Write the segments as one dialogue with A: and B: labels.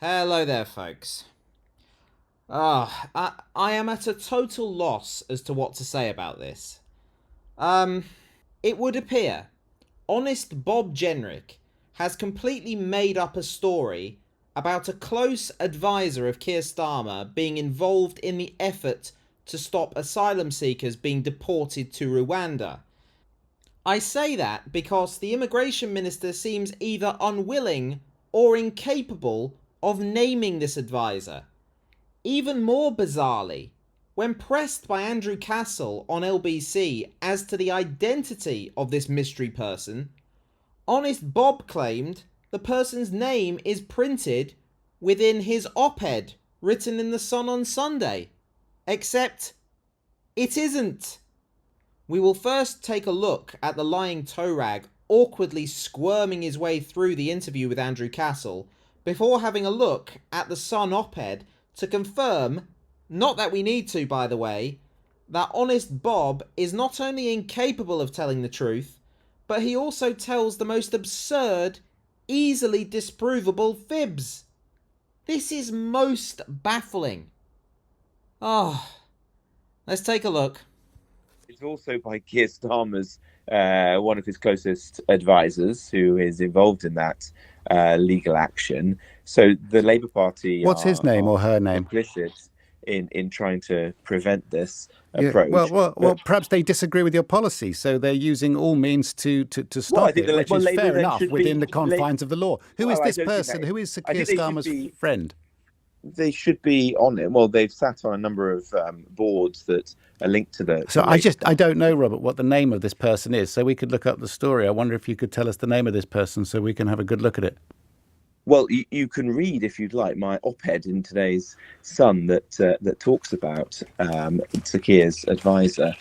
A: Hello there, folks. I am at a total loss as to what to say about this. Um, it would appear honest Bob Jenrick has completely made up a story about a close advisor of Keir Starmer being involved in the effort to stop asylum seekers being deported to Rwanda. I say that because the immigration minister seems either unwilling or incapable of naming this advisor. Even more bizarrely, when pressed by Andrew Castle on LBC as to the identity of this mystery person, honest Bob claimed the person's name is printed within his op-ed written in the Sun on Sunday. Except it isn't. We will first take a look at the lying toe rag awkwardly squirming his way through the interview with Andrew Castle before having a look at the Sun op-ed to confirm, not that we need to by the way, that honest Bob is not only incapable of telling the truth, but he also tells the most absurd, easily disprovable fibs. This is most baffling. Let's take a look.
B: It's also by Keir Starmer's one of his closest advisors who is involved in that legal action. So the Labour Party
C: What's his name or her name?
B: Implicit in trying to prevent this
C: Yeah,
B: approach.
C: well, perhaps they disagree with your policy, so they're using all means to stop it, which is fair enough within the confines of the law. Who is this person? Who is Sir Keir Starmer's friend?
B: They should be on it. Well, they've sat on a number of boards that are linked to the.
C: So I don't know, Robert, what the name of this person is. So we could look up the story. I wonder if you could tell us the name of this person so we can have a good look at it.
B: Well, you can read, if you'd like, my op-ed in today's Sun that talks about Sir Keir's advisor,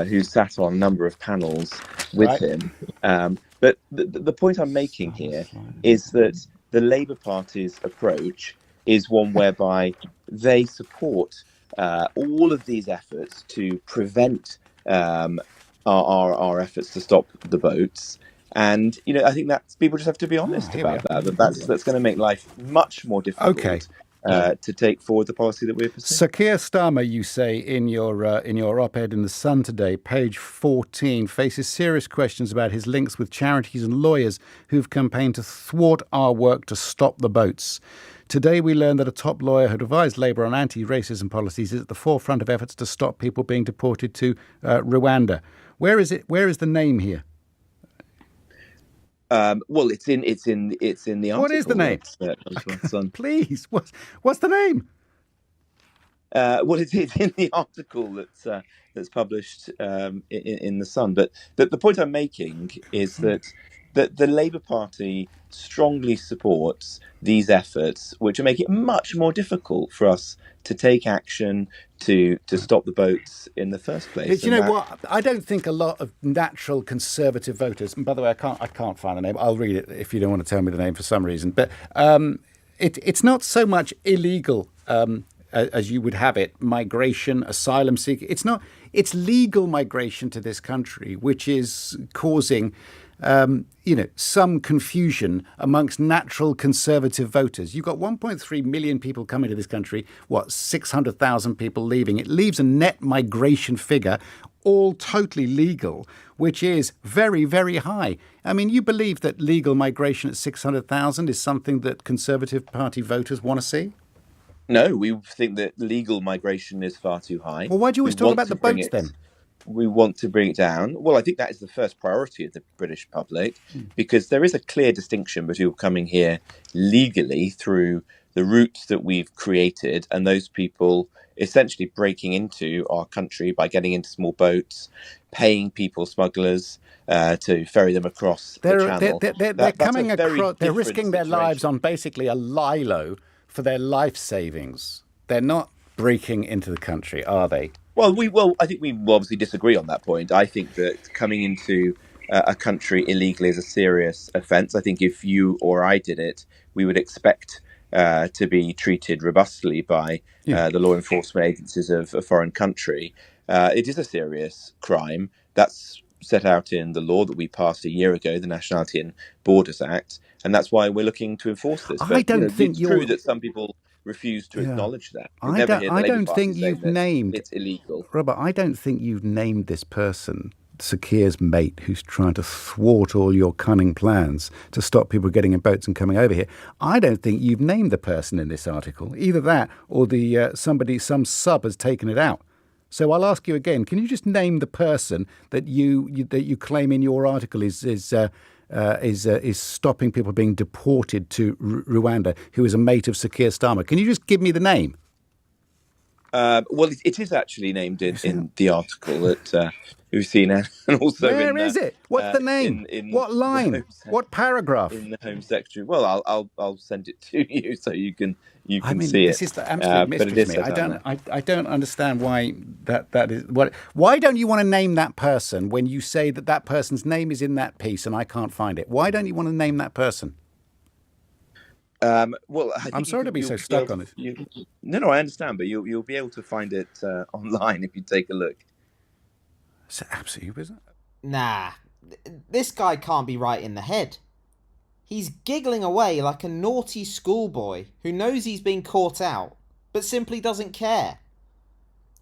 B: who sat on a number of panels with him. But the point I'm making here is that the Labour Party's approach is one whereby they support all of these efforts to prevent our efforts to stop the boats. And, I think that people just have to be honest about that. That's going to make life much more difficult to take forward the policy that we're pursuing.
C: Sir Keir Starmer, you say in your op-ed in The Sun today, page 14, faces serious questions about his links with charities and lawyers who've campaigned to thwart our work to stop the boats. Today we learned that a top lawyer who advised Labour on anti-racism policies is at the forefront of efforts to stop people being deported to Rwanda. Where is the name here?
B: Well, it's in the article.
C: What is the name? Please, what's the name?
B: Well, it's in the article that's published in the Sun. But the point I'm making is that the Labour Party strongly supports these efforts, which are making it much more difficult for us to take action to stop the boats in the first place.
C: You know what? I don't think a lot of natural conservative voters, and by the way, I can't find the name. I'll read it if you don't want to tell me the name for some reason. But it's not so much illegal as you would have it, migration, asylum seeking. It's legal migration to this country, which is causing some confusion amongst natural conservative voters. You've got 1.3 million people coming to this country, 600,000 people leaving. It leaves a net migration figure, all totally legal, which is very, very high. I mean, you believe that legal migration at 600,000 is something that Conservative Party voters want to see?
B: No, we think that legal migration is far too high.
C: Well, why do you always talk about the boats then?
B: We want to bring it down. Well, I think that is the first priority of the British public, because there is a clear distinction between people coming here legally through the routes that we've created and those people essentially breaking into our country by getting into small boats, paying people smugglers to ferry them across the channel.
C: They're coming across. They're risking their lives on basically a lilo for their life savings. They're not breaking into the country, are they?
B: Well, I think we obviously disagree on that point. I think that coming into a country illegally is a serious offence. I think if you or I did it, we would expect to be treated robustly by the law enforcement agencies of a foreign country. It is a serious crime. That's set out in the law that we passed a year ago, the Nationality and Borders Act, and that's why we're looking to enforce this.
C: I
B: But
C: don't think
B: it's true
C: you're.
B: that some people refuse to
C: Yeah.
B: acknowledge that. You'll never hear the
C: I
B: Labour
C: don't
B: Party
C: think
B: saying
C: you've
B: that
C: named,
B: it's illegal.
C: Robert, I don't think you've named this person, Sir Keir's mate, who's trying to thwart all your cunning plans to stop people getting in boats and coming over here. I don't think you've named the person in this article. Either that or some sub has taken it out. So I'll ask you again, can you just name the person that you claim in your article is stopping people being deported to Rwanda, who is a mate of Sir Keir Starmer? Can you just give me the name?
B: Well, it is actually named in the article that we've seen, and also
C: Where is it? What's the name?
B: In
C: what line? What paragraph?
B: In the Home Secretary. Well, I'll send it to you so you can see
C: this
B: it.
C: is the absolute mystery
B: but it is
C: to me.
B: set out there.
C: I don't understand why that is. Why don't you want to name that person when you say that person's name is in that piece and I can't find it? Why don't you want to name that person?
B: Well, I think
C: I'm sorry to be so stuck on this.
B: No, I understand, but you'll be able to find it online if you take a look.
C: It's absolutely bizarre.
A: Nah, this guy can't be right in the head. He's giggling away like a naughty schoolboy who knows he's been caught out, but simply doesn't care.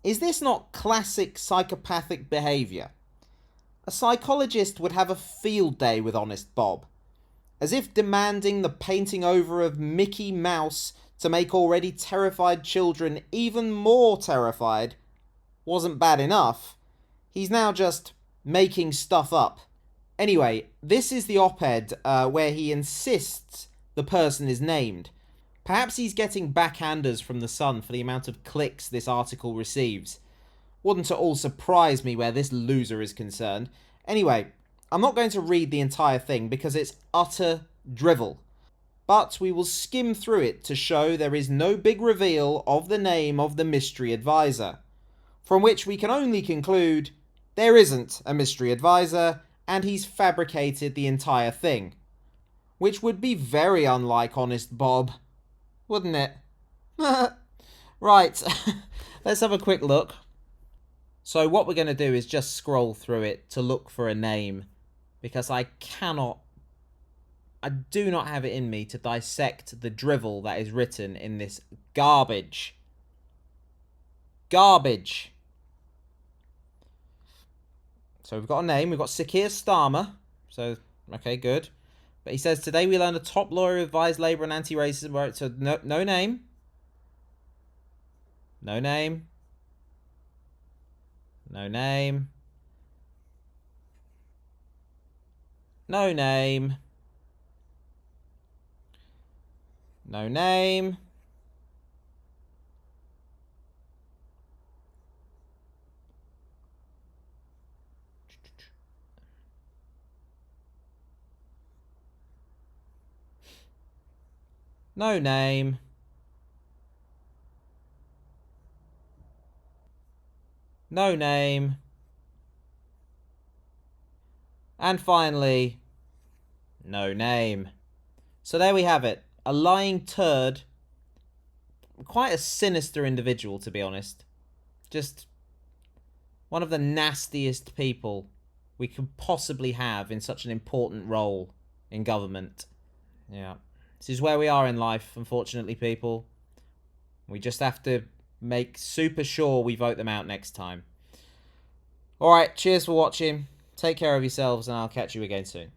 A: Is this not classic psychopathic behaviour? A psychologist would have a field day with Honest Bob. As if demanding the painting over of Mickey Mouse to make already terrified children even more terrified wasn't bad enough, he's now just making stuff up. Anyway, this is the op-ed where he insists the person is named. Perhaps he's getting backhanders from the Sun for the amount of clicks this article receives. Wouldn't at all surprise me where this loser is concerned. Anyway, I'm not going to read the entire thing because it's utter drivel, but we will skim through it to show there is no big reveal of the name of the mystery advisor, from which we can only conclude there isn't a mystery advisor and he's fabricated the entire thing, which would be very unlike Honest Bob, wouldn't it? Right, let's have a quick look. So what we're going to do is just scroll through it to look for a name, because I do not have it in me to dissect the drivel that is written in this garbage. Garbage. So we've got a name, we've got Sir Keir Starmer. So, okay, good. But he says, today we learned a top lawyer who advised Labour on anti-racism. So no name. No name. No name. No name. No name. No name. No name. And finally, no name. So there we have it. A lying turd. Quite a sinister individual, to be honest. Just one of the nastiest people we could possibly have in such an important role in government. Yeah. This is where we are in life, unfortunately, people. We just have to make super sure we vote them out next time. Alright, cheers for watching. Take care of yourselves, and I'll catch you again soon.